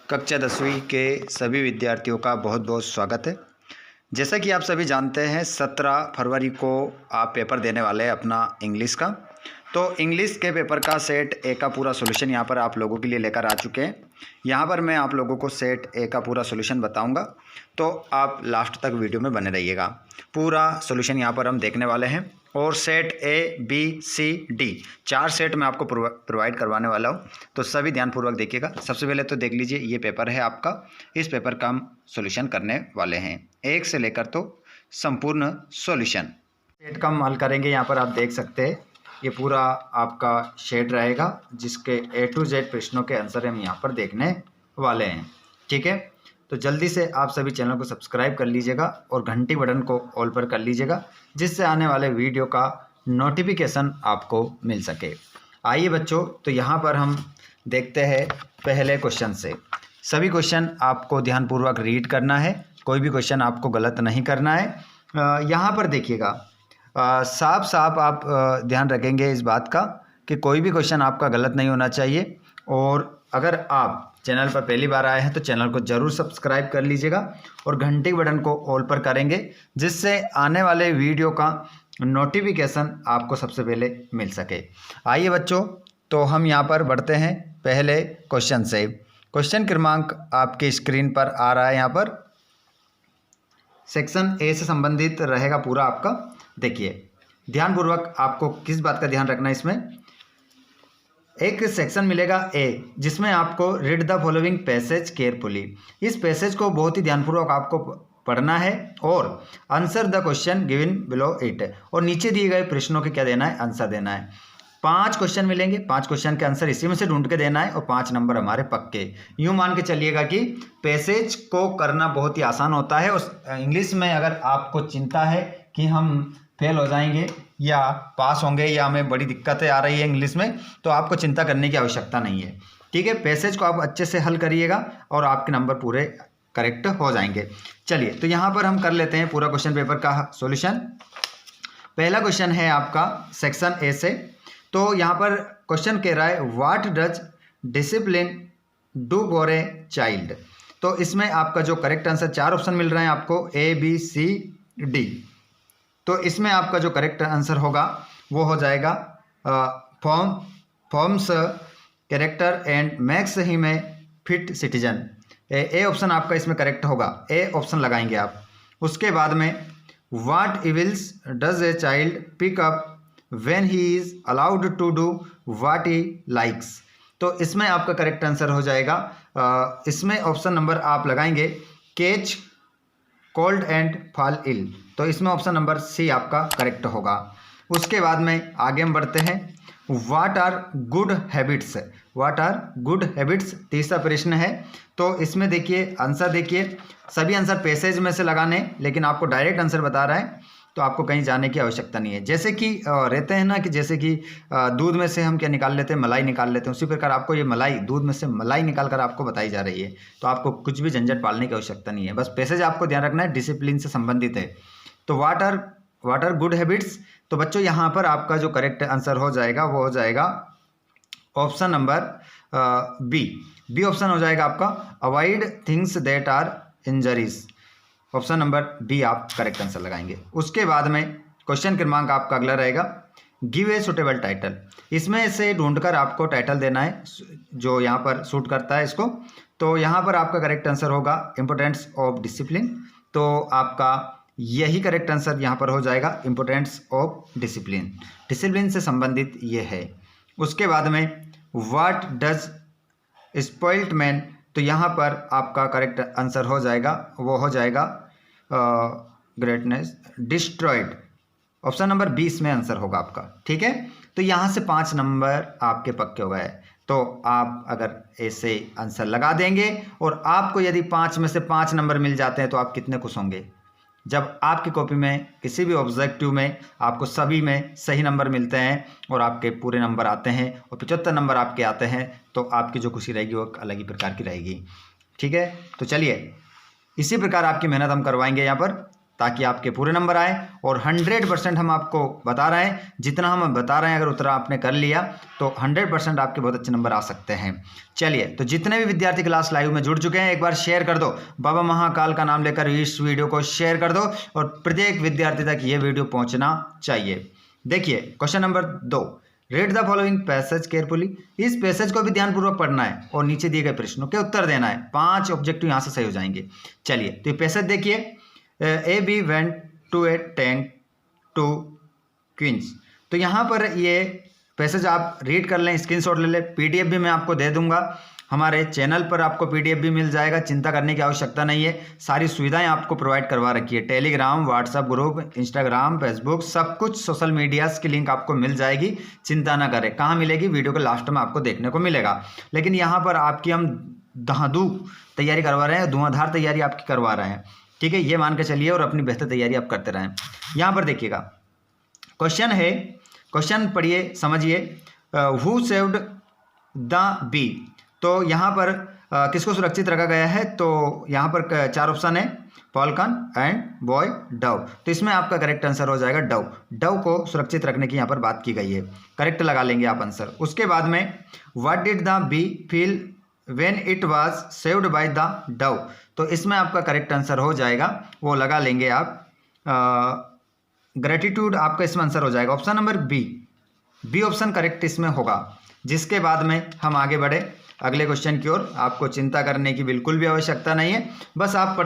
कक्षा 10वीं के सभी विद्यार्थियों का बहुत बहुत स्वागत है। जैसा कि आप सभी जानते हैं 17 फरवरी को आप पेपर देने वाले हैं अपना इंग्लिश का। तो इंग्लिश के पेपर का सेट ए का पूरा सॉल्यूशन यहाँ पर आप लोगों के लिए लेकर आ चुके हैं। यहाँ पर मैं आप लोगों को सेट ए का पूरा सॉल्यूशन बताऊँगा, तो आप लास्ट तक वीडियो में बने रहिएगा। पूरा सॉल्यूशन यहाँ पर हम देखने वाले हैं और set A B C D 4 set मैं आपको प्रोवाइड करवाने वाला हूँ, तो सभी ध्यानपूर्वक देखिएगा। सबसे पहले तो देख लीजिए, ये पेपर है आपका। इस पेपर का हम सॉल्यूशन करने वाले हैं 1 से लेकर तो संपूर्ण सॉल्यूशन। सेट का हम हल करेंगे। यहाँ पर आप देख सकते हैं ये पूरा आपका सेट रहेगा, जिसके A to Z प्रश्नों के आंसर हम यहाँ पर देखने वाले हैं। ठीक है, तो जल्दी से आप सभी चैनल को सब्सक्राइब कर लीजिएगा और घंटी बटन को ऑल पर कर लीजिएगा, जिससे आने वाले वीडियो का नोटिफिकेशन आपको मिल सके। आइए बच्चों, तो यहाँ पर हम देखते हैं पहले क्वेश्चन से। सभी क्वेश्चन आपको ध्यानपूर्वक रीड करना है, कोई भी क्वेश्चन आपको गलत नहीं करना है। यहाँ पर देखिएगा, साफ साफ आप ध्यान रखेंगे इस बात का कि कोई भी क्वेश्चन आपका गलत नहीं होना चाहिए। और अगर आप चैनल पर पहली बार आए हैं तो चैनल को ज़रूर सब्सक्राइब कर लीजिएगा और घंटी बटन को ऑल पर करेंगे, जिससे आने वाले वीडियो का नोटिफिकेशन आपको सबसे पहले मिल सके। आइए बच्चों, तो हम यहाँ पर बढ़ते हैं पहले क्वेश्चन से। क्वेश्चन क्रमांक आपके स्क्रीन पर आ रहा है। यहाँ पर सेक्शन ए से संबंधित रहेगा पूरा आपका। देखिए ध्यानपूर्वक, आपको किस बात का ध्यान रखना है। इसमें एक सेक्शन मिलेगा ए, जिसमें आपको read the following passage carefully. इस पैसेज को बहुत ही ध्यानपूर्वक आपको पढ़ना है और answer the question given below it, और नीचे दिए गए प्रश्नों के क्या देना है, आंसर देना है। 5 क्वेश्चन मिलेंगे, 5 क्वेश्चन के आंसर इसी में से ढूंढ के देना है और 5 नंबर हमारे पक्के। यूँ मान के चलिएगा कि पैसेज को करना बहुत ही आसान होता है। उस इंग्लिश में अगर आपको चिंता है कि हम फेल हो जाएंगे या पास होंगे या हमें बड़ी दिक्कतें आ रही है इंग्लिश में, तो आपको चिंता करने की आवश्यकता नहीं है। ठीक है, पैसेज को आप अच्छे से हल करिएगा और आपके नंबर पूरे करेक्ट हो जाएंगे। चलिए, तो यहाँ पर हम कर लेते हैं पूरा क्वेश्चन पेपर का सॉल्यूशन। पहला क्वेश्चन है आपका सेक्शन ए से। तो यहाँ पर क्वेश्चन कह रहा है, what does discipline do for a child. तो इसमें आपका जो करेक्ट आंसर, 4 ऑप्शन मिल रहे हैं आपको, ए बी सी डी। तो इसमें आपका जो करेक्ट आंसर होगा वो हो जाएगा forms character and makes him a fit citizen. A option आपका इसमें करेक्ट होगा, ए ऑप्शन लगाएंगे आप। उसके बाद में what evils does a child pick up when he is allowed to do what he likes. तो इसमें आपका करेक्ट आंसर हो जाएगा, इसमें ऑप्शन नंबर आप लगाएंगे catch cold and fall ill. तो इसमें ऑप्शन नंबर सी आपका करेक्ट होगा। उसके बाद में आगे हम बढ़ते हैं, what are good habits. What are good habits तीसरा प्रश्न है। तो इसमें देखिए आंसर, देखिए सभी आंसर पैसेज में से लगाने, लेकिन आपको डायरेक्ट आंसर बता रहा है, तो आपको कहीं जाने की आवश्यकता नहीं है। जैसे कि रहते हैं ना कि जैसे कि दूध में से हम क्या निकाल लेते हैं, मलाई निकाल लेते हैं, उसी प्रकार आपको ये मलाई, दूध में से मलाई निकाल कर आपको बताई जा रही है। तो आपको कुछ भी झंझट पालने की आवश्यकता नहीं है, बस पैसेज आपको ध्यान रखना है, डिसिप्लिन से संबंधित है। तो व्हाट आर गुड हैबिट्स। तो बच्चों यहाँ पर आपका जो करेक्ट आंसर हो जाएगा वो हो जाएगा ऑप्शन नंबर बी ऑप्शन हो जाएगा आपका, avoid things that are injuries. Option number B आप करेक्ट आंसर लगाएंगे। उसके बाद में क्वेश्चन क्रमांक आपका अगला रहेगा, गिव ए सुटेबल टाइटल। इसमें से ढूंढकर आपको टाइटल देना है जो यहाँ पर सूट करता है इसको। तो यहाँ पर आपका करेक्ट आंसर होगा इम्पोर्टेंस ऑफ डिसिप्लिन। तो आपका यही करेक्ट आंसर यहाँ पर हो जाएगा, इम्पोर्टेंस ऑफ डिसिप्लिन। डिसिप्लिन से संबंधित ये है। उसके बाद में व्हाट डज स्पॉइल्ड मैन। तो यहाँ पर आपका करेक्ट आंसर हो जाएगा, वो हो जाएगा ग्रेटनेस डिस्ट्रॉयड। ऑप्शन नंबर 20 में आंसर होगा आपका। ठीक है, तो यहाँ से 5 नंबर आपके पक्के हो गए। तो आप अगर ऐसे आंसर लगा देंगे और आपको यदि 5 में से 5 नंबर मिल जाते हैं तो आप कितने खुश होंगे, जब आपकी कॉपी में किसी भी ऑब्जेक्टिव में आपको सभी में सही नंबर मिलते हैं और आपके पूरे नंबर आते हैं और 75 नंबर आपके आते हैं, तो आपकी जो खुशी रहेगी वो अलग ही प्रकार की रहेगी। ठीक है, तो चलिए इसी प्रकार आपकी मेहनत हम करवाएंगे यहाँ पर। ताकि आपके पूरे नंबर आए। और 100% हम आपको बता रहे हैं, जितना हम बता रहे हैं अगर उतना आपने कर लिया तो 100% आपके बहुत अच्छे नंबर आ सकते हैं। चलिए, तो जितने भी विद्यार्थी क्लास लाइव में जुड़ चुके हैं एक बार शेयर कर दो, बाबा महाकाल का नाम लेकर इस वीडियो को शेयर कर दो और प्रत्येक विद्यार्थी तक ये वीडियो पहुंचना चाहिए। देखिए question number 2, read the following passage carefully. इस पैसेज को भी ध्यानपूर्वक पढ़ना है और नीचे दिए गए प्रश्नों के उत्तर देना है। 5 ऑब्जेक्टिव यहाँ से सही हो जाएंगे। चलिए, तो ये पैसेज देखिए, a bee went to a tank to quench. तो यहाँ पर ये पैसेज आप रीड कर लें, स्क्रीनशॉट ले लें। पीडीएफ भी मैं आपको दे दूंगा, हमारे चैनल पर आपको पीडीएफ भी मिल जाएगा, चिंता करने की आवश्यकता नहीं है। सारी सुविधाएं आपको प्रोवाइड करवा रखी है, Telegram, WhatsApp group, Instagram, Facebook, सब कुछ सोशल मीडियाज़ की लिंक आपको मिल जाएगी। चिंता ना करें, कहाँ मिलेगी, वीडियो के लास्ट में आपको देखने को मिलेगा। लेकिन यहाँ पर आपकी हम दहादू तैयारी करवा रहे हैं, धुआंधार तैयारी आपकी करवा रहे हैं, ठीक है, ये मान के चलिए और अपनी बेहतर तैयारी आप करते रहें। यहाँ पर देखिएगा क्वेश्चन है, क्वेश्चन पढ़िए समझिए। Who saved the bee. तो यहाँ पर किसको सुरक्षित रखा गया है, तो यहाँ पर 4 ऑप्शन है, फॉल्कन एंड बॉय डव। तो इसमें आपका करेक्ट आंसर हो जाएगा डव। डव को सुरक्षित रखने की यहाँ पर बात की गई है, करेक्ट लगा लेंगे आप आंसर। उसके बाद में what did the bee feel when it was saved by the dove. तो इसमें आपका करेक्ट आंसर हो जाएगा, वो लगा लेंगे आप, ग्रेटिट्यूड आपका इसमें आंसर हो जाएगा। Option number B option correct इसमें होगा। जिसके बाद में हम आगे बढ़े अगले क्वेश्चन की ओर। आपको चिंता करने की बिल्कुल भी आवश्यकता नहीं है, बस आप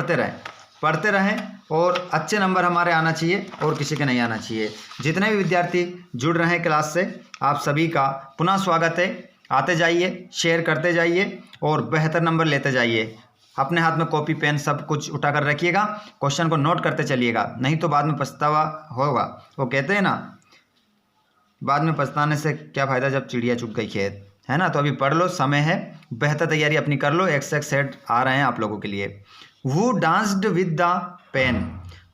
पढ़ते रहें और अच्छे नंबर हमारे आना चाहिए और किसी के नहीं आना चाहिए। जितने भी विद्यार्थी जुड़ रहे हैं क्लास से, आप सभी का पुनः स्वागत है। आते जाइए, शेयर करते जाइए और बेहतर नंबर लेते जाइए। अपने हाथ में कॉपी पेन सब कुछ उठा कर रखिएगा, क्वेश्चन को नोट करते चलिएगा, नहीं तो बाद में पछतावा होगा। वो कहते हैं ना, बाद में पछताने से क्या फ़ायदा जब चिड़िया चुग गई खेत, है ना। तो अभी पढ़ लो, समय है, बेहतर तैयारी अपनी कर लो। एक्स सेट आ रहे हैं आप लोगों के लिए। Who danced with the pen.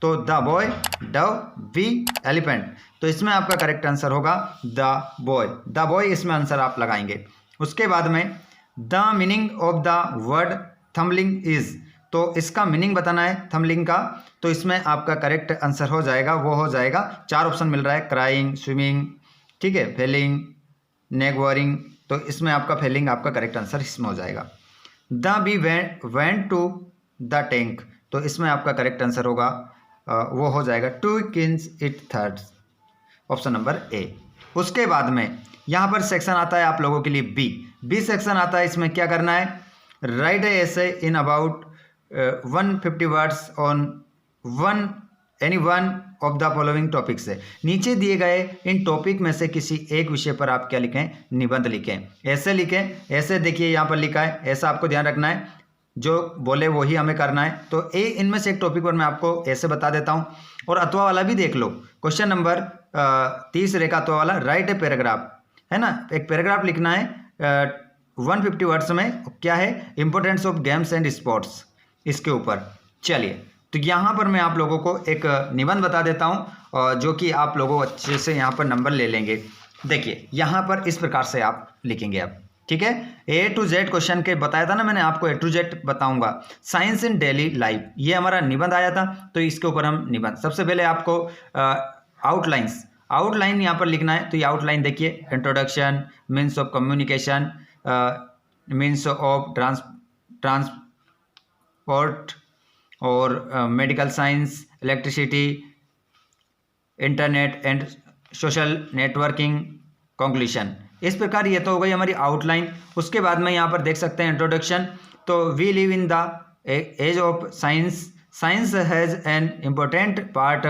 तो the boy, dove, B, elephant. तो इसमें आपका करेक्ट आंसर होगा द बॉय। द बॉय इसमें आंसर आप लगाएंगे। उसके बाद में the meaning of the word tumbling is. तो इसका मीनिंग बताना है थम्बलिंग का। तो इसमें आपका करेक्ट आंसर हो जाएगा, वो हो जाएगा, 4 ऑप्शन मिल रहा है, क्राइंग, स्विमिंग, ठीक है, फेलिंग, नेगवरिंग। तो इसमें आपका फेलिंग आपका करेक्ट आंसर इसमें हो जाएगा। The bee went to the tank. तो इसमें आपका करेक्ट आंसर होगा, वो हो जाएगा to quench its thirst, option number A. उसके बाद में यहाँ पर सेक्शन आता है आप लोगों के लिए बी सेक्शन आता है। इसमें क्या करना है, right A essay in about 150 words on any one of the following topic से। नीचे दिए गए इन टॉपिक में से किसी एक विषय पर आप क्या लिखें, निबंध लिखें, ऐसे लिखें। ऐसे देखिए यहाँ पर लिखा है, ऐसा आपको ध्यान रखना है, जो बोले वही हमें करना है। तो इनमें से एक टॉपिक पर मैं आपको ऐसे बता देता हूँ। और अथवा वाला भी देख लो, क्वेश्चन नंबर 30 रेखा अथवा वाला, राइट ए पैराग्राफ, है ना, एक पैराग्राफ लिखना है 150 वर्ड्स में। क्या है, importance of games and sports, इसके ऊपर। चलिए, तो यहाँ पर मैं आप लोगों को एक निबंध बता देता हूँ जो कि आप लोगों अच्छे से यहाँ पर नंबर ले लेंगे। देखिए यहाँ पर इस प्रकार से आप लिखेंगे अब, ठीक है। A to Z क्वेश्चन के बताया था ना मैंने आपको, A to Z बताऊंगा। साइंस इन डेली लाइफ, ये हमारा निबंध आया था, तो इसके ऊपर हम निबंध। सबसे पहले आपको आउटलाइन यहाँ पर लिखना है। तो ये आउटलाइन देखिए, introduction, means of communication, means of transport और medical science, electricity, internet and social networking, conclusion. इस प्रकार ये तो हो गई हमारी आउटलाइन। उसके बाद में यहाँ पर देख सकते हैं इंट्रोडक्शन। तो we live in the age of science, science has an important part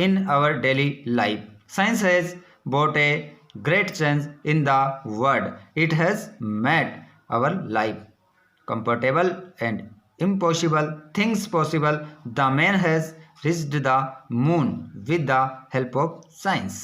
in our daily life, science has brought a great change in the world, it has made our life comfortable and impossible things possible, the man has reached the moon with the help of science।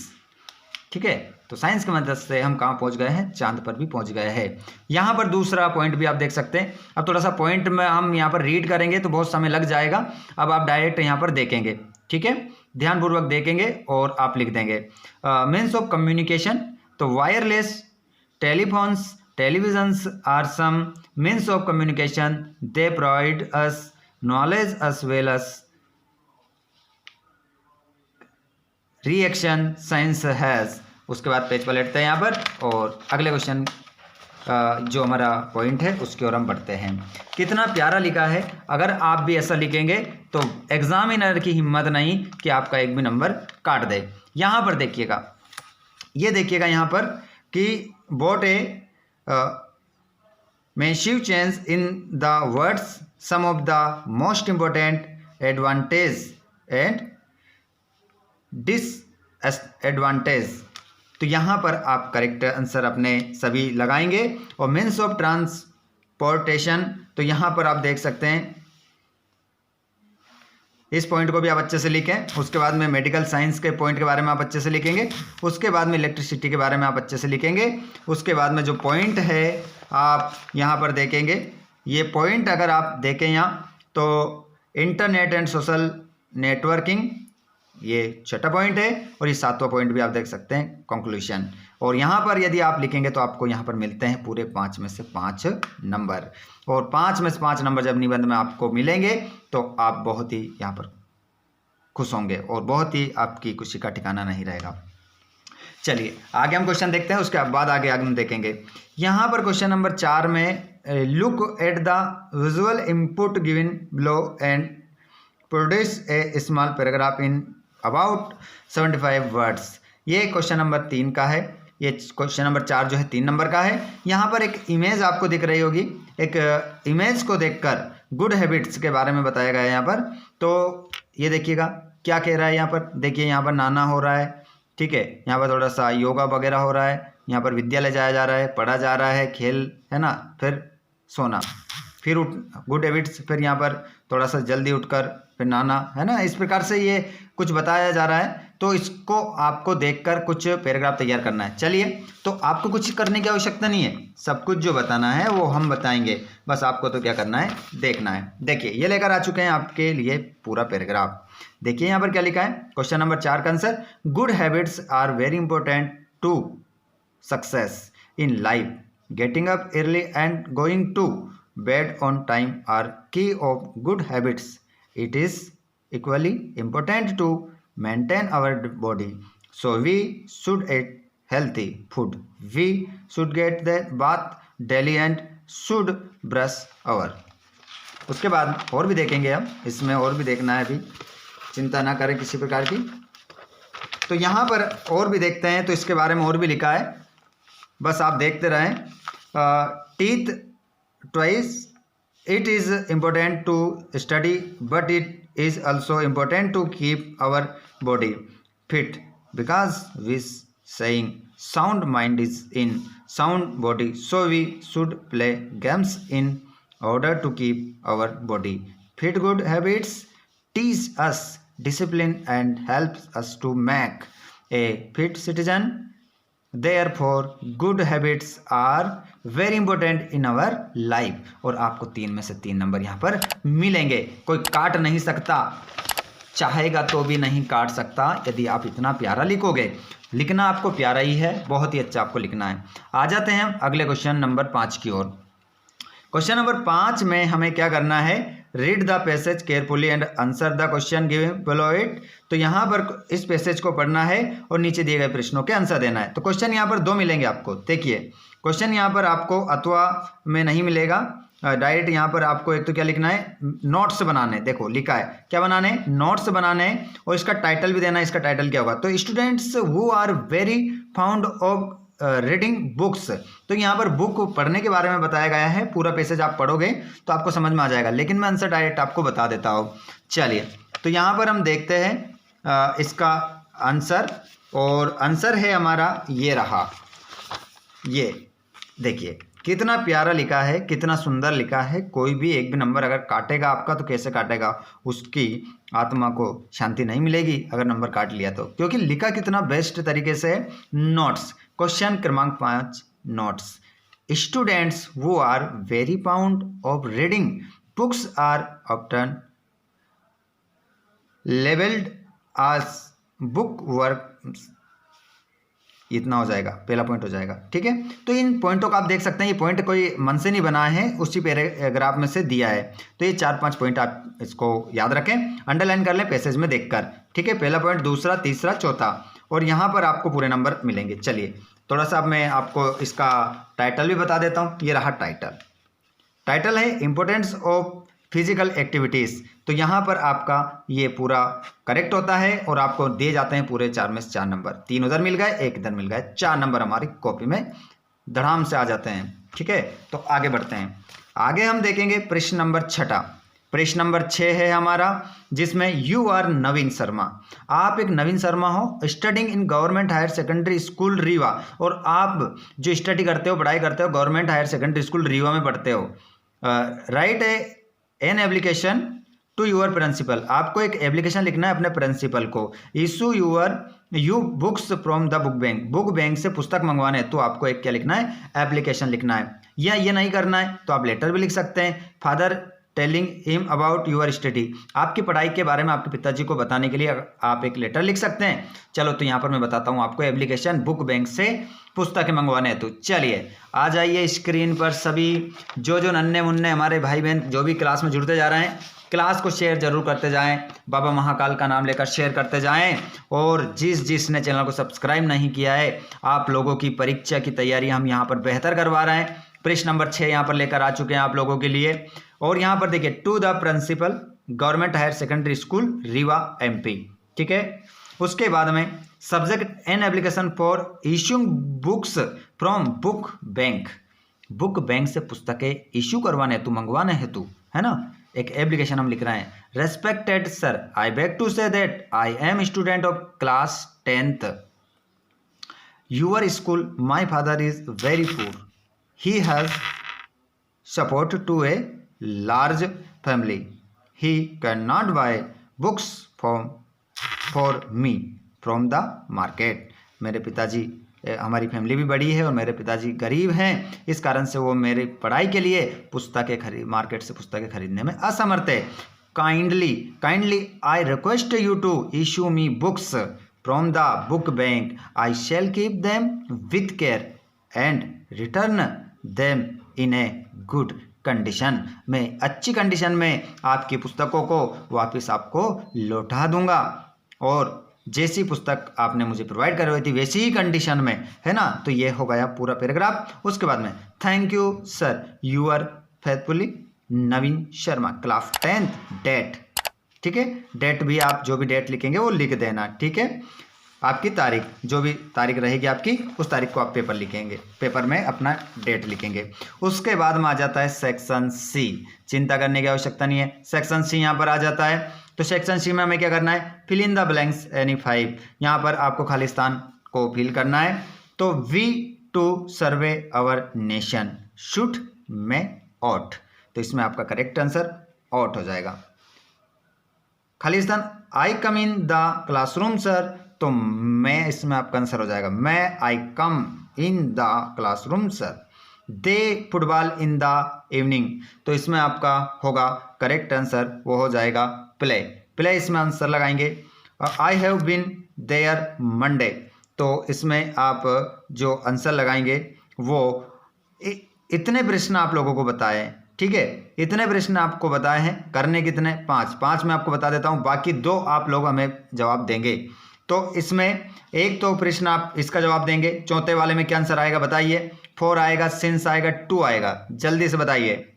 ठीक है, तो science की मदद से हम कहाँ पहुँच गए हैं, चांद पर भी पहुँच गए हैं। यहाँ पर दूसरा पॉइंट भी आप देख सकते हैं। अब थोड़ा सा पॉइंट में हम यहाँ पर रीड करेंगे तो बहुत समय लग जाएगा, अब आप डायरेक्ट यहाँ पर देखेंगे, ठीक है, ध्यानपूर्वक देखेंगे और आप लिख देंगे। मीन्स ऑफ कम्युनिकेशन, तो wireless telephones, televisions are some means of communication, they provide us knowledge as well as reaction science has. उसके बाद पेज पलटते हैं यहाँ पर और अगले क्वेश्चन जो हमारा पॉइंट है उसकी ओर हम बढ़ते हैं। कितना प्यारा लिखा है, अगर आप भी ऐसा लिखेंगे तो एग्जामिनर की हिम्मत नहीं कि आपका एक भी नंबर काट दे। यहाँ पर देखिएगा, ये देखिएगा यहाँ पर कि boat A massive change in the words, some of the most important advantage and disadvantage। तो यहाँ पर आप करेक्ट आंसर अपने सभी लगाएंगे। और मीन्स ऑफ ट्रांसपोर्टेशन, तो यहाँ पर आप देख सकते हैं, इस पॉइंट को भी आप अच्छे से लिखें। उसके बाद में मेडिकल साइंस के पॉइंट के बारे में आप अच्छे से लिखेंगे। उसके बाद में इलेक्ट्रिसिटी के बारे में आप अच्छे से लिखेंगे। उसके बाद में जो पॉइंट है आप यहाँ पर देखेंगे, ये पॉइंट अगर आप देखें यहाँ तो इंटरनेट एंड सोशल नेटवर्किंग, ये छठा पॉइंट है। और ये सातवां पॉइंट भी आप देख सकते हैं, कंक्लूजन। और यहाँ पर यदि आप लिखेंगे तो आपको यहाँ पर मिलते हैं पूरे 5 में से 5 नंबर। और 5 में से 5 नंबर जब निबंध में आपको मिलेंगे तो आप बहुत ही यहाँ पर खुश होंगे और बहुत ही आपकी खुशी का ठिकाना नहीं रहेगा। चलिए आगे हम क्वेश्चन देखते हैं, उसके बाद आगे हम देखेंगे। यहाँ पर क्वेश्चन नंबर 4 में look at the visual input given below and produce a small paragraph in about 75 words. ये क्वेश्चन नंबर 3 का है। ये क्वेश्चन नंबर 4 जो है 3 नंबर का है। यहाँ पर एक इमेज आपको दिख रही होगी, एक इमेज को देखकर गुड हैबिट्स के बारे में बताया गया है यहाँ पर। तो ये देखिएगा क्या कह रहा है यहाँ पर, देखिए यहाँ पर नाना हो रहा है, ठीक है, यहाँ पर थोड़ा सा योगा वगैरह हो रहा है, यहाँ पर विद्यालय जाया जा रहा है, पढ़ा जा रहा है, खेल है ना, फिर सोना, फिर उठ गुड हैबिट्स, फिर यहाँ पर थोड़ा सा जल्दी उठकर फिर नाना, है ना। इस प्रकार से ये कुछ बताया जा रहा है। तो इसको आपको देखकर कुछ पैराग्राफ तैयार करना है। चलिए, तो आपको कुछ करने की आवश्यकता नहीं है, सब कुछ जो बताना है वो हम बताएंगे, बस आपको तो क्या करना है, देखना है। देखिए ये लेकर आ चुके हैं आपके लिए पूरा पैराग्राफ। देखिए यहाँ पर क्या लिखा है, क्वेश्चन नंबर 4 का answer, good habits are very important to success in life, getting up early and going to bed on time are key of good habits. It is equally important to maintain our body, so we should eat healthy food. We should get the bath daily and should brush our। उसके बाद और भी देखेंगे हम, इसमें और भी देखना है, अभी चिंता ना करें किसी प्रकार की। तो यहाँ पर और भी देखते हैं, तो इसके बारे में और भी लिखा है, बस आप देखते रहें। Teeth twice, it is important to study, but it is also important to keep our body fit, because we saying sound mind is in sound body, so we should play games in order to keep our body fit. Good habits teach us discipline and helps us to make a fit citizen. Therefore good habits are very important in our life. और आपको 3 में से 3 number यहाँ पर मिलेंगे। कोई काट नहीं सकता, चाहेगा तो भी नहीं काट सकता, यदि आप इतना प्यारा लिखोगे। लिखना आपको प्यारा ही है, बहुत ही अच्छा आपको लिखना है। आ जाते हैं हम अगले क्वेश्चन नंबर 5 की ओर। क्वेश्चन नंबर 5 में हमें क्या करना है, read the passage carefully and answer the question given below it. तो यहाँ पर इस पैसेज को पढ़ना है और नीचे दिए गए प्रश्नों के आंसर देना है। तो क्वेश्चन यहाँ पर 2 मिलेंगे आपको। देखिए क्वेश्चन यहाँ पर आपको अथवा में नहीं मिलेगा, डायरेक्ट यहाँ पर आपको एक तो क्या लिखना है, नोट्स बनाने। देखो लिखा है क्या बनाने, नोट्स बनाने, और इसका टाइटल भी देना है। इसका टाइटल क्या होगा, तो students who are very found of reading books. तो यहाँ पर बुक पढ़ने के बारे में बताया गया है। पूरा पैसेज आप पढ़ोगे तो आपको समझ में आ जाएगा, लेकिन मैं आंसर डायरेक्ट आपको बता देता हूँ। चलिए तो यहाँ पर हम देखते हैं इसका आंसर, और आंसर है हमारा ये रहा। ये देखिए कितना प्यारा लिखा है, कितना सुंदर लिखा है। कोई भी एक भी नंबर अगर काटेगा आपका तो कैसे काटेगा, उसकी आत्मा को शांति नहीं मिलेगी अगर नंबर काट लिया तो, क्योंकि लिखा कितना बेस्ट तरीके से। नोट्स, क्वेश्चन क्रमांक 5, notes. Students who are very found of reading books are often labelled as book worms। इतना हो जाएगा, पहला पॉइंट हो जाएगा। ठीक है, तो इन पॉइंटों का आप देख सकते हैं, ये पॉइंट कोई मन से नहीं बनाए हैं, उसी पैराग्राफ में से दिया है। तो ये 4-5 पॉइंट आप इसको याद रखें, अंडरलाइन कर लें पैसेज में देखकर। ठीक है, पहला पॉइंट, दूसरा, तीसरा, चौथा, और यहाँ पर आपको पूरे नंबर मिलेंगे। चलिए थोड़ा सा अब मैं आपको इसका टाइटल भी बता देता हूँ। ये रहा टाइटल। टाइटल है इम्पोर्टेंस ऑफ फिजिकल एक्टिविटीज़। तो यहाँ पर आपका ये पूरा करेक्ट होता है और आपको दिए जाते हैं पूरे 4 में से 4 नंबर। 3 उधर मिल गए, 1 इधर मिल गए, 4 नंबर हमारी कॉपी में धड़ाम से आ जाते हैं। ठीक है, तो आगे बढ़ते हैं। आगे हम देखेंगे प्रश्न नंबर 6। प्रश्न नंबर 6 है हमारा, जिसमें यू आर नवीन शर्मा। आप एक नवीन शर्मा हो, studying in government higher secondary school Rewa, और आप जो स्टडी करते हो, पढ़ाई करते हो, government higher secondary school Rewa में पढ़ते हो। Write an application to your principal. आपको एक एप्लीकेशन लिखना है अपने प्रिंसिपल को। Issue you books from the book bank. Book bank से पुस्तक मंगवाने हैं तो आपको एक क्या लिखना है, एप्लीकेशन लिखना है। या ये नहीं करना है तो आप लेटर भी लिख सकते हैं। Father telling him about your study. आपकी पढ़ाई के बारे में आपके पिताजी को बताने के लिए आप एक लेटर लिख सकते हैं। चलो तो यहाँ पर मैं बताता हूँ आपको, एप्लीकेशन बुक बैंक से पुस्तकें मंगवाने हैं। तो चलिए आ जाइए स्क्रीन पर सभी जो नन्हे मुन्ने हमारे भाई बहन जो भी क्लास में जुड़ते जा रहे हैं, क्लास को शेयर जरूर करते जाएं, बाबा महाकाल का नाम लेकर शेयर करते जाएं। और जिसने चैनल को सब्सक्राइब नहीं किया है, आप लोगों की परीक्षा की तैयारी हम यहाँ पर बेहतर करवा रहे हैं। प्रश्न नंबर 6 यहाँ पर लेकर आ चुके हैं आप लोगों के लिए। और यहाँ पर देखिए, to the principal government higher secondary school Rewa MP। ठीक है, उसके बाद में subject an application for issuing books from book bank. Book bank से पुस्तकें इश्यू करवाने हेतु, मंगवाने हेतु, है ना, एक एप्लीकेशन हम लिख रहे हैं। Respected sir, I beg to say that I am student of class 10th your school. My father is very poor. He has support to a large family. He cannot buy books for me from the market. मेरे पिताजी, हमारी family भी बड़ी है और मेरे पिताजी गरीब हैं, इस कारण से वो मेरी पढ़ाई के लिए मार्केट से पुस्तकें खरीदने में असमर्थ है। Kindly I request you to issue me books from the book bank. I shall keep them with care and return them in a good condition. मैं अच्छी कंडीशन में आपकी पुस्तकों को वापस आपको लौटा दूंगा, और जैसी पुस्तक आपने मुझे प्रोवाइड करी हुई थी वैसी ही कंडीशन में, है ना। तो ये हो गया पूरा पैराग्राफ। उसके बाद में thank you sir, you are faithfully Naveen Sharma, class 10th date. ठीक है, डेट भी आप जो भी डेट लिखेंगे वो लिख देना। ठीक है, आपकी तारीख, जो भी तारीख रहेगी आपकी, उस तारीख को आप पेपर लिखेंगे, पेपर में अपना डेट लिखेंगे। उसके बाद में आ जाता है सेक्शन C। चिंता करने की आवश्यकता नहीं है, सेक्शन C यहाँ पर आ जाता है। तो सेक्शन C में हमें क्या करना है, fill in the blanks any 5। यहाँ पर आपको खालिस्तान को फिल करना है। तो we to serve our nation should में ऑट। तो इसमें आपका करेक्ट आंसर ऑट हो जाएगा। खालिस्तान I come in the classroom sir. तो मैं, इसमें आपका आंसर हो जाएगा मैं, I come in the classroom sir. They football in the evening. तो इसमें आपका होगा करेक्ट आंसर, वो हो जाएगा प्ले। इसमें आंसर लगाएंगे। I have been there Monday. तो इसमें आप जो आंसर लगाएंगे वो इतने प्रश्न आप लोगों को बताए। ठीक है, इतने प्रश्न आपको बताए हैं, करने कितने, 5 मैं आपको बता देता हूँ, बाकी 2 आप लोग हमें जवाब देंगे। तो इसमें एक तो प्रश्न आप इसका जवाब देंगे, चौथे वाले में क्या आंसर आएगा बताइए। 4 आएगा, सिंस आएगा, 2 आएगा। जल्दी से बताइए,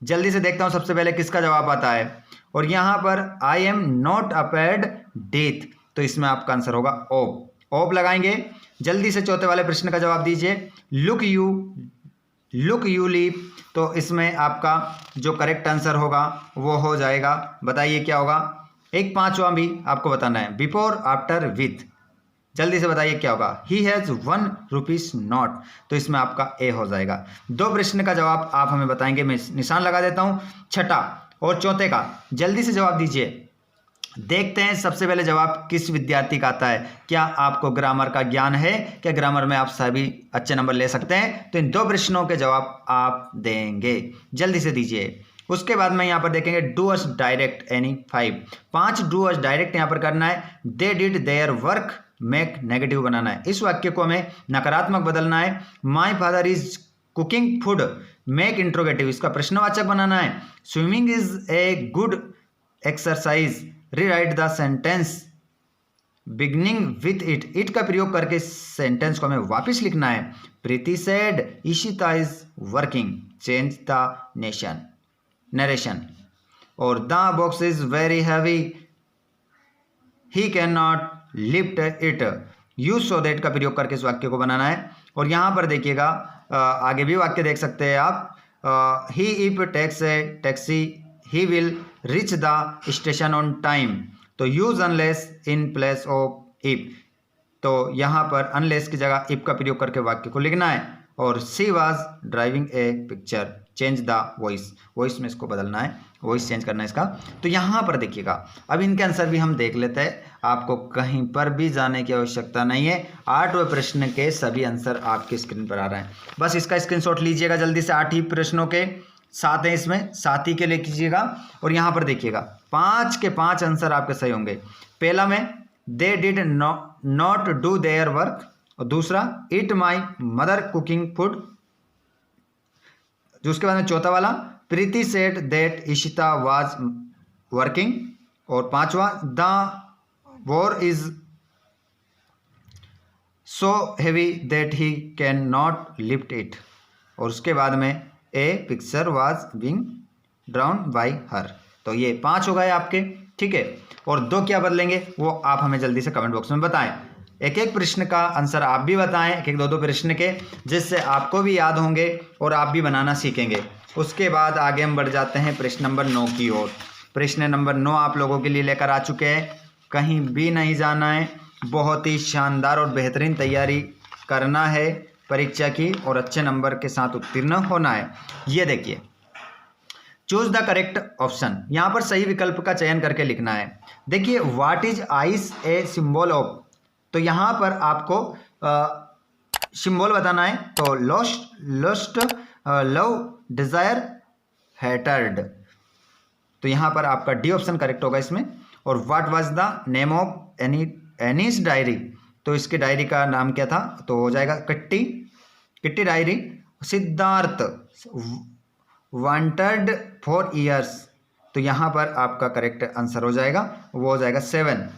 जल्दी से देखता हूं सबसे पहले किसका जवाब आता है। और यहाँ पर I am not appeared death. तो इसमें आपका आंसर होगा ओप लगाएंगे। जल्दी से चौथे वाले प्रश्न का जवाब दीजिए। Look you leave. तो इसमें आपका जो करेक्ट आंसर होगा वो हो जाएगा, बताइए क्या होगा। एक 5वां भी आपको बताना है, बिफोर आफ्टर विथ। जल्दी से बताइए क्या होगा। He has 1 rupees not. तो इसमें आपका ए हो जाएगा। 2 प्रश्न का जवाब आप हमें बताएंगे, मैं निशान लगा देता हूं। छठा और चौथे का जल्दी से जवाब दीजिए। देखते हैं सबसे पहले जवाब किस विद्यार्थी का आता है। क्या आपको ग्रामर का ज्ञान है? क्या ग्रामर में आप सभी अच्छे नंबर ले सकते हैं? तो इन 2 प्रश्नों के जवाब आप देंगे, जल्दी से दीजिए। उसके बाद में यहाँ पर देखेंगे do as directed any 5 do as directed यहाँ पर करना है। They did their work make negative बनाना है। इस वाक्य को हमें नकारात्मक बदलना है। My father is cooking food, make interrogative, इसका प्रश्नवाचक बनाना है। Swimming is a good exercise, rewrite the sentence beginning with it, it का प्रयोग करके सेंटेंस को हमें वापस लिखना है। Preeti said Ishita is working, change the narration. और the box is very heavy, he can not lift it, use so that का प्रयोग करके इस वाक्य को बनाना है। और यहाँ पर देखिएगा आगे भी वाक्य देख सकते हैं आप। He if takes a taxi he will reach the station on time, तो use unless in place of if, तो यहाँ पर अनलेस की जगह इफ का प्रयोग करके वाक्य को लिखना है। और she was driving A picture, change the voice, voice में इसको बदलना है, वॉइस चेंज करना है इसका। तो यहाँ पर देखिएगा अब इनके आंसर भी हम देख लेते हैं, आपको कहीं पर भी जाने की आवश्यकता नहीं है। 8वें प्रश्न के सभी आंसर आपके स्क्रीन पर आ रहे हैं, बस इसका स्क्रीनशॉट लीजिएगा जल्दी से। 8 ही प्रश्नों के 7 हैं इसमें, 7 ही के लिए कीजिएगा। और यहाँ पर देखिएगा 5 के 5 आंसर आपके सही होंगे। पहला में they did not do their work, और दूसरा it my mother cooking food, जो उसके बाद में चौथा वाला Preeti said that Ishita was working, और 5वां the war is so heavy that he can not lift it, और उसके बाद में a picture was being drawn by her. तो ये 5 हो गए आपके, ठीक है। और 2 क्या बदलेंगे वो आप हमें जल्दी से कमेंट बॉक्स में बताएं। एक एक प्रश्न का आंसर आप भी बताएं, एक एक 2-2 प्रश्न के, जिससे आपको भी याद होंगे और आप भी बनाना सीखेंगे। उसके बाद आगे हम बढ़ जाते हैं प्रश्न नंबर 9 की ओर। प्रश्न नंबर 9 आप लोगों के लिए लेकर आ चुके हैं, कहीं भी नहीं जाना है, बहुत ही शानदार और बेहतरीन तैयारी करना है परीक्षा की और अच्छे नंबर के साथ उत्तीर्ण होना है। ये देखिए, चूज द करेक्ट ऑप्शन, यहाँ पर सही विकल्प का चयन करके लिखना है। देखिए what is ice a symbol of, तो यहाँ पर आपको सिंबल बताना है। तो लस्ट लव डिजायर हेटर्ड, तो यहाँ पर आपका डी ऑप्शन करेक्ट होगा इसमें। और what was the name of Annie's diary, तो इसकी डायरी का नाम क्या था, तो हो जाएगा kitty diary. Siddharth wanted for years, तो यहाँ पर आपका करेक्ट आंसर हो जाएगा, वो हो जाएगा 7।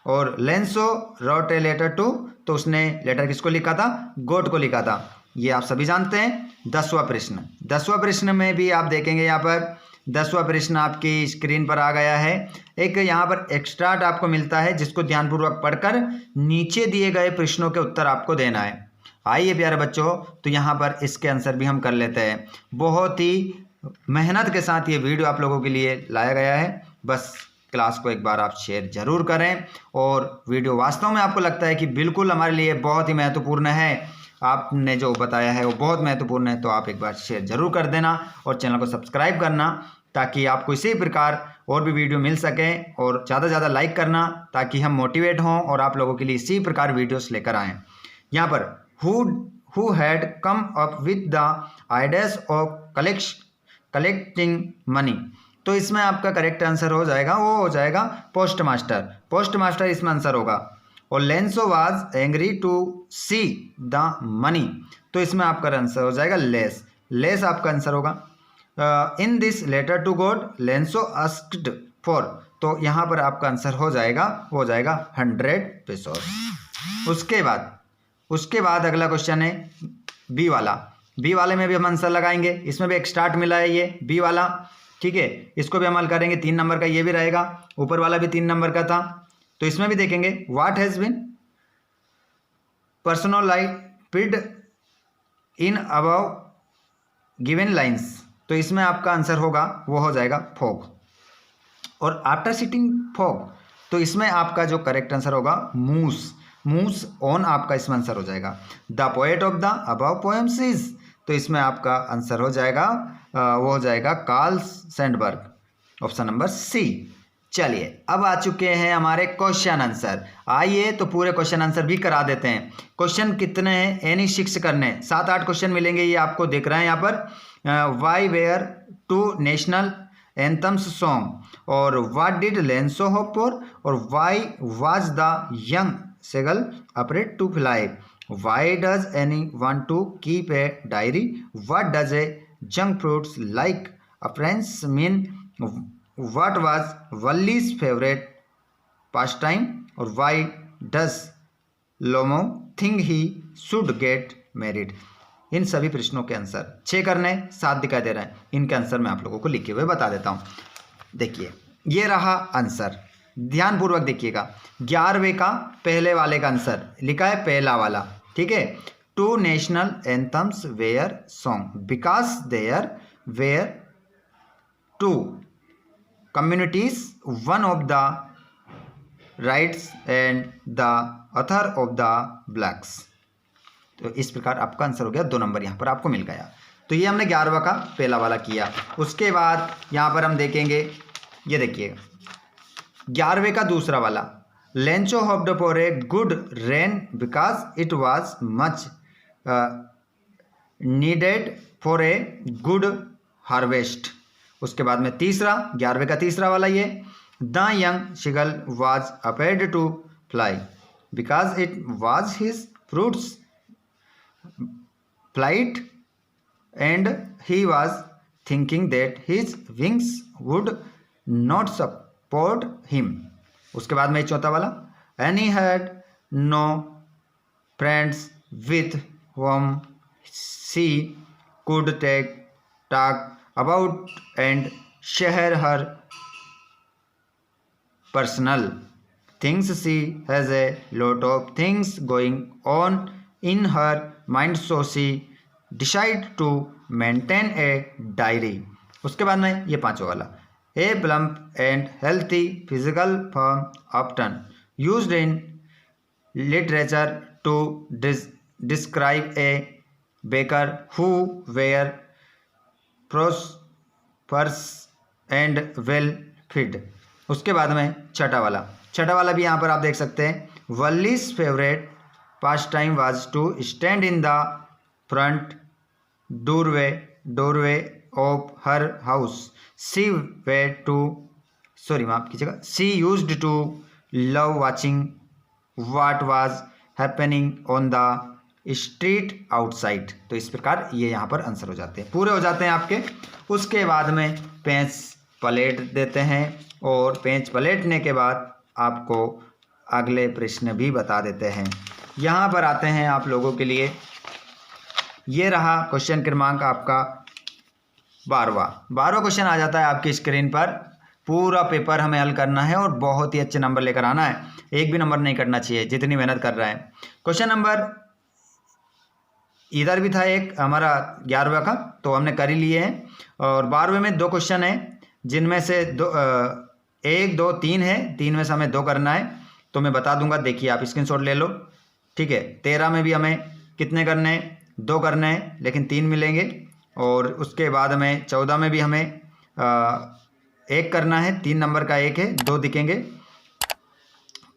और लेंसो रोट ए लेटर टू, तो उसने लेटर किसको लिखा था, गॉड को लिखा था, ये आप सभी जानते हैं। 10वां प्रश्न, 10वां प्रश्न में भी आप देखेंगे यहाँ पर 10वां प्रश्न आपकी स्क्रीन पर आ गया है। एक यहाँ पर एक्स्ट्राट आपको मिलता है जिसको ध्यानपूर्वक पढ़कर नीचे दिए गए प्रश्नों के उत्तर आपको देना है। आइए प्यारे बच्चों, तो यहाँ पर इसके आंसर भी हम कर लेते हैं। बहुत ही मेहनत के साथ ये वीडियो आप लोगों के लिए लाया गया है, बस क्लास को एक बार आप शेयर जरूर करें। और वीडियो वास्तव में आपको लगता है कि बिल्कुल हमारे लिए बहुत ही महत्वपूर्ण है, आपने जो बताया है वो बहुत महत्वपूर्ण है, तो आप एक बार शेयर जरूर कर देना और चैनल को सब्सक्राइब करना, ताकि आपको इसी प्रकार और भी वीडियो मिल सकें। और ज़्यादा से ज़्यादा लाइक करना ताकि हम मोटिवेट हों और आप लोगों के लिए इसी प्रकार वीडियोस लेकर आएँ। यहाँ पर who had come up with the ideas of collecting money, तो इसमें आपका करेक्ट आंसर हो जाएगा, वो हो जाएगा पोस्ट मास्टर इसमें आंसर होगा। और Lencho was angry to see the money, तो इसमें आपका आंसर हो जाएगा लेस आपका आंसर होगा। In this letter to God Lencho asked for, तो यहाँ पर आपका आंसर हो जाएगा, वो हो जाएगा 100 पेसोस। उसके बाद अगला क्वेश्चन है बी वाले में भी हम आंसर लगाएंगे। इसमें भी एक स्टार्ट मिला है ये बी वाला, ठीक है, इसको भी अमल करेंगे। 3 नंबर का ये भी रहेगा, ऊपर वाला भी 3 नंबर का था, तो इसमें भी देखेंगे what has been personalised in above given lines, तो इसमें आपका आंसर होगा, वो हो जाएगा फॉग। और आफ्टर सिटिंग फॉग, तो इसमें आपका जो करेक्ट आंसर होगा मूव्स ऑन, आपका इसमें आंसर हो जाएगा। The poet of the above poems is, तो इसमें आपका आंसर हो जाएगा, वो हो जाएगा Carl Sandburg, option number C. चलिए अब आ चुके हैं हमारे क्वेश्चन आंसर। आइए तो पूरे क्वेश्चन आंसर भी करा देते हैं। क्वेश्चन कितने हैं, एनी 6 करने, 7-8 क्वेश्चन मिलेंगे, ये आपको देख रहे हैं यहाँ पर। Why were two national anthems song, और what did Lencho hope for, और why was the young seagull afraid to fly? Why does any want to keep a diary? What does a junk fruits like? A friends mean? What was Wally's favorite pastime? Or why does Lomo think he should get married? इन सभी प्रश्नों के answer 6 करने 7 दिखाई दे रहा है। इनके answer मैं आप लोगों को लिखे हुए बता देता हूं। देखिए ये रहा आंसर, ध्यानपूर्वक देखिएगा। 11वें का पहले वाले का आंसर लिखा है पहला वाला, ठीक है। 2 national anthems were song because there were 2 communities, one of the rights and the other of the blacks. तो इस प्रकार आपका आंसर हो गया 2 नंबर यहाँ पर आपको मिल गया। तो ये हमने 11वां का पहला वाला किया। उसके बाद यहाँ पर हम देखेंगे, ये देखिएगा 11वें का दूसरा वाला, Lencho hoped for a good rain because it was much needed for a good harvest. उसके बाद में तीसरा 11वें का तीसरा वाला ये, the young seagull was afraid to fly because it was his first flight and he was thinking that his wings would not support him. उसके बाद में चौथा वाला, and he had no friends with whom she could talk about and share her personal things. She has a lot of things going on in her mind, so she decide to maintain a diary. उसके बाद में ये 5वां वाला, a plump and healthy physical form often used in literature to describe a baker who were prosperous and well fed. उसके बाद में छठा वाला भी यहाँ पर आप देख सकते हैं, वल्लीज favourite pastime was to stand in the front doorway of her house. She used to love watching what was happening on the street outside. तो इस प्रकार ये यहाँ पर आंसर हो जाते हैं, पूरे हो जाते हैं आपके। उसके बाद में पेंच पलट देते हैं और पेंच पलटने के बाद आपको अगले प्रश्न भी बता देते हैं। यहाँ पर आते हैं आप लोगों के लिए, ये रहा क्वेश्चन क्रमांक आपका 12वां क्वेश्चन आ जाता है आपकी स्क्रीन पर। पूरा पेपर हमें हल करना है और बहुत ही अच्छे नंबर लेकर आना है, एक भी नंबर नहीं कटना चाहिए जितनी मेहनत कर रहे हैं। क्वेश्चन नंबर इधर भी था एक हमारा 11वां का, तो हमने कर ही लिए हैं। और 12वें में 2 क्वेश्चन हैं जिनमें से 1 2 3 है, 3 में से हमें 2 करना है, तो मैं बता दूंगा, देखिए आप स्क्रीनशॉट ले लो, ठीक है। 13 में भी हमें कितने करने हैं, 2 करने हैं, लेकिन 3 मिलेंगे। और उसके बाद में 14 में भी हमें 1 करना है, 3 नंबर का 1 है, 2 दिखेंगे।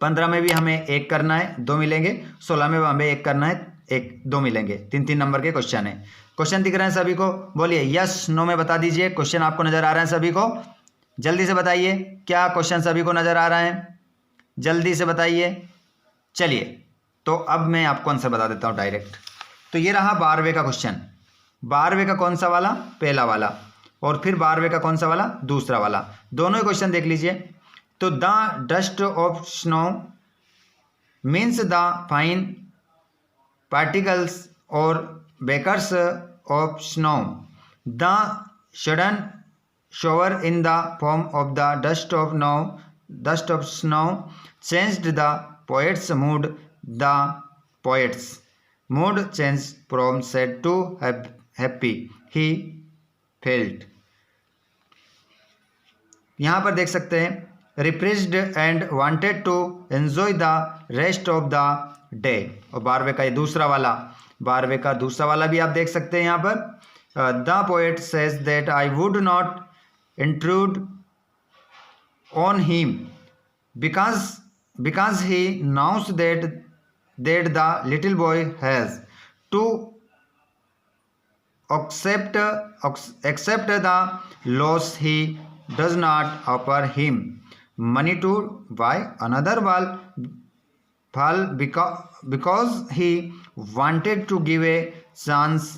15 में भी हमें 1 करना है, 2 मिलेंगे। 16 में भी हमें 1 करना है, 1 2 मिलेंगे। 3 नंबर के क्वेश्चन है। क्वेश्चन दिख रहे हैं सभी को? बोलिए यस नो में बता दीजिए। क्वेश्चन आपको नजर आ रहे हैं सभी को? जल्दी से बताइए, क्या क्वेश्चन सभी को नजर आ रहे हैं? जल्दी से बताइए। चलिए, तो अब मैं आपको आंसर बता देता हूं डायरेक्ट। तो ये रहा 12वें का क्वेश्चन। 12वें का कौन सा वाला? पहला वाला। और फिर 12वें का कौन सा वाला? दूसरा वाला। दोनों ही क्वेश्चन देख लीजिए। तो the dust of snow means the fine particles और बेकर्स of snow. The sudden shower in the form of the dust of snow changed the poet's mood. The poet's mood changed from sad to happy. He felt, यहाँ पर देख सकते हैं, refreshed and wanted to enjoy the rest of the day. और 12वें का ये दूसरा वाला, 12वें का दूसरा वाला भी आप देख सकते हैं यहाँ पर। The poet says that I would not intrude on him because he knows that the little boy has to accept the loss. He does not offer him money to buy another ball fall because he wanted to give a chance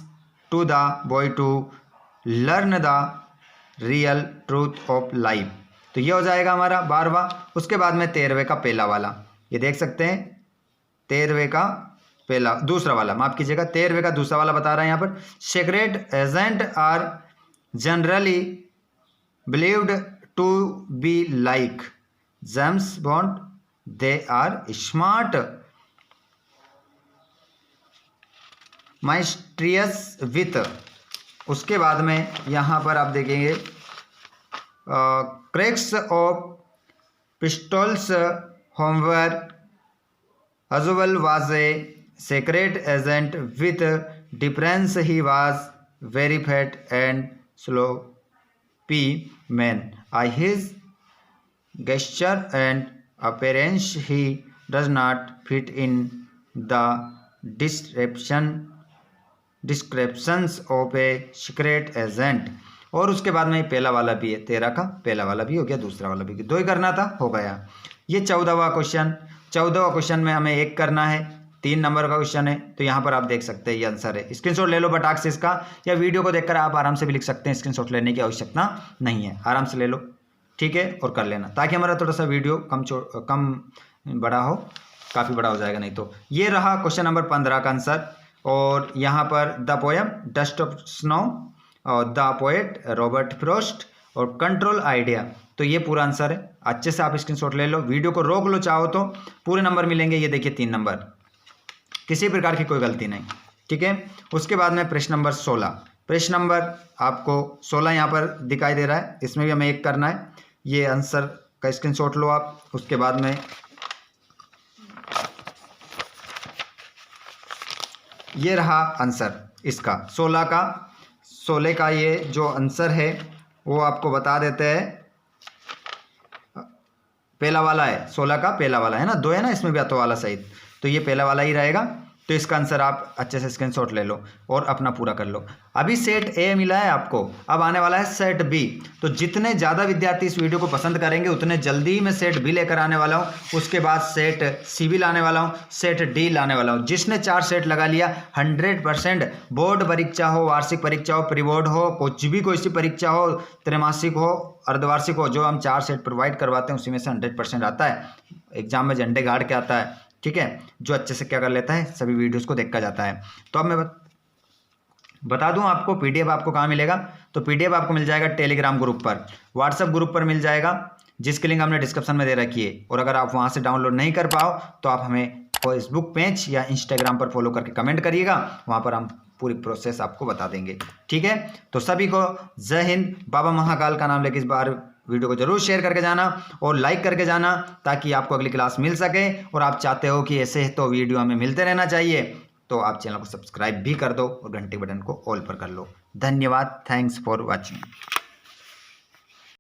to the boy to learn the real truth of life। तो ये हो जाएगा हमारा 12वां। उसके बाद में 13वें का पहला वाला, ये देख सकते हैं 13वें का पहला दूसरा वाला, माफ कीजिएगा 13वें का दूसरा वाला बता रहा है यहाँ पर। Secret agent are generally believed to be like James Bond, they are smart, mysterious with. उसके बाद में यहाँ पर आप देखेंगे क्रैक्स ऑफ पिस्टल्स होमवेयर हजवल was a secret agent with difference, he was very fat and sloppy man, I his gesture and appearance he does not fit in the descriptions of a secret agent। और उसके बाद में पहला वाला भी है, 13 का पहला वाला भी हो गया, दूसरा वाला भी, दो ही करना था, हो गया। ये 14वां क्वेश्चन, 14वां क्वेश्चन में हमें एक करना है, 3 नंबर का क्वेश्चन है। तो यहाँ पर आप देख सकते हैं ये आंसर है। स्क्रीनशॉट ले लो बटाक से इसका, या वीडियो को देखकर आप आराम से भी लिख सकते हैं, स्क्रीनशॉट लेने की आवश्यकता नहीं है, आराम से ले लो, ठीक है, और कर लेना, ताकि हमारा थोड़ा सा वीडियो कम बड़ा हो, काफ़ी बड़ा हो जाएगा नहीं तो। ये रहा क्वेश्चन नंबर 15 का आंसर। और यहाँ पर the poem dust of snow और द पोएट रॉबर्ट फ्रॉस्ट और कंट्रोल आइडिया, तो ये पूरा आंसर है। अच्छे से आप स्क्रीनशॉट ले लो, वीडियो को रोक लो, चाहो तो पूरे नंबर मिलेंगे। ये देखिए 3 नंबर, किसी प्रकार की कोई गलती नहीं, ठीक है। उसके बाद में प्रश्न नंबर 16, प्रश्न नंबर आपको 16 यहाँ पर दिखाई दे रहा है, इसमें भी हमें एक करना है। ये आंसर का स्क्रीनशॉट लो आप। उसके बाद में ये रहा आंसर इसका 16 का ये जो आंसर है वो आपको बता देते हैं। पहला वाला है, 16 का पहला वाला है ना, 2 है ना इसमें भी अतो वाला सहित, तो ये पहला वाला ही रहेगा। तो इसका आंसर आप अच्छे से स्क्रीनशॉट ले लो और अपना पूरा कर लो। अभी सेट ए मिला है आपको, अब आने वाला है सेट बी। तो जितने ज़्यादा विद्यार्थी इस वीडियो को पसंद करेंगे उतने जल्दी ही मैं सेट बी लेकर आने वाला हूँ। उसके बाद सेट सी भी लाने वाला हूँ, सेट डी लाने वाला हूँ। जिसने 4 सेट लगा लिया 100% बोर्ड परीक्षा हो, वार्षिक परीक्षा हो, प्री बोर्ड हो, कुछ भी कोई सी परीक्षा हो, त्रैमासिक हो, अर्धवार्षिक हो, जो हम 4 सेट प्रोवाइड करवाते हैं उसी में से 100% आता है। एग्जाम में झंडे गाड़ के आता है, ठीक है, जो अच्छे से क्या कर लेता है, सभी वीडियोस को देखा जाता है। तो अब मैं बता दूं आपको पीडीएफ आपको कहाँ मिलेगा। तो पीडीएफ आपको मिल जाएगा टेलीग्राम ग्रुप पर, व्हाट्सएप ग्रुप पर मिल जाएगा, जिसकी लिंक हमने डिस्क्रिप्शन में दे रखी है। और अगर आप वहाँ से डाउनलोड नहीं कर पाओ तो आप हमें फेसबुक पेज या इंस्टाग्राम पर फॉलो करके कमेंट करिएगा, वहाँ पर हम पूरी प्रोसेस आपको बता देंगे, ठीक है। तो सभी को जय हिंद। बाबा महाकाल का नाम लेके इस बार वीडियो को जरूर शेयर करके जाना और लाइक करके जाना, ताकि आपको अगली क्लास मिल सके। और आप चाहते हो कि ऐसे तो वीडियो हमें मिलते रहना चाहिए, तो आप चैनल को सब्सक्राइब भी कर दो और घंटी बटन को ऑल पर कर लो। धन्यवाद, थैंक्स फॉर वॉचिंग।